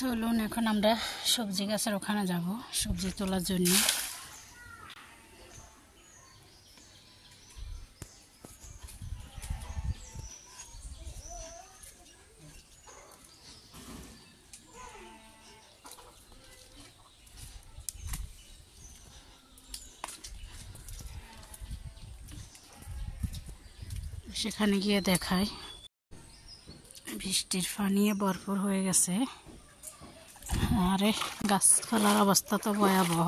চলুন এখন আমরা সবজি গাছের ওখানে যাব সবজি তোলার জন্য। সেখানে গিয়ে দেখায় বৃষ্টির পানি ভরপুর হয়ে গেছে। আরে গাছপালার অবস্থা তো ভয়াবহ।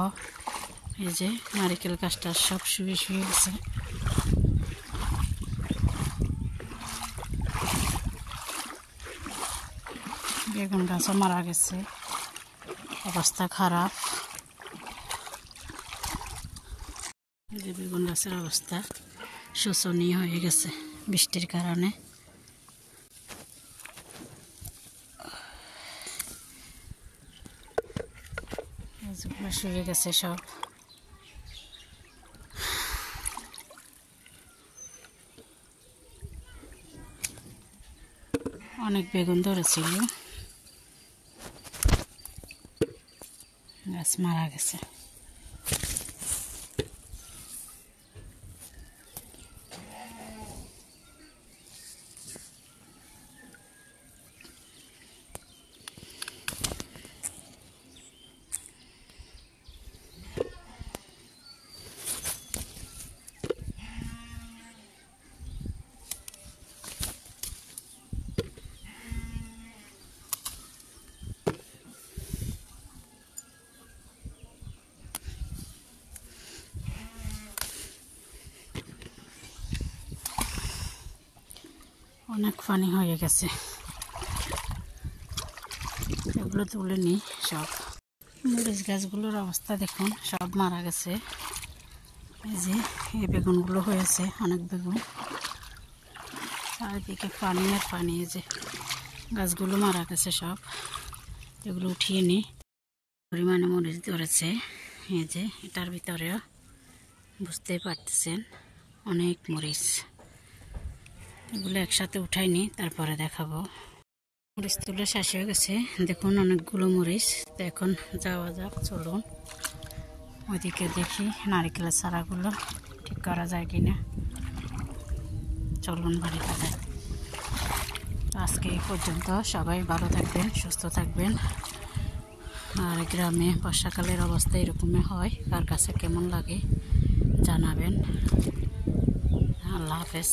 এই যে নারিকেল গাছটা সব শুয়ে শুয়ে গেছে। বেগুন গাছও মারা গেছে, অবস্থা খারাপ। যে বেগুন গাছের অবস্থা শোচনীয় হয়ে গেছে বৃষ্টির কারণে। শুয়ে গেছে সব। অনেক বেগুন ধরেছিল, গাছ মারা গেছে। অনেক পানি হয়ে গেছে, এগুলো তুলে নিই সব। মরিচ গাছগুলোর অবস্থা দেখুন, সব মারা গেছে। এই যে এই বেগুনগুলো হয়েছে, অনেক বেগুন। চারিদিকে পানি আর পানি। এই যে গাছগুলো মারা গেছে সব, এগুলো উঠিয়ে নিই। পরিমাণে মরিচ ধরেছে, এই যে এটার ভিতরেও বুঝতেই পারতেছেন অনেক মরিচ। এগুলো একসাথে উঠাই নি, তারপরে দেখাবো। মরিচ তুলে শেষ হয়ে গেছে, দেখুন অনেকগুলো মরিচ। তো এখন যাওয়া যাক, চলুন ওইদিকে দেখি নারিকেলের চারাগুলো ঠিক করা যায় কিনা। চলুন বাড়িতে যাই। আজকে এই পর্যন্ত, সবাই ভালো থাকবেন, সুস্থ থাকবেন। আর গ্রামে বর্ষাকালের অবস্থা এরকমই হয়, কার কাছে কেমন লাগে জানাবেন। আল্লাহ হাফেজ।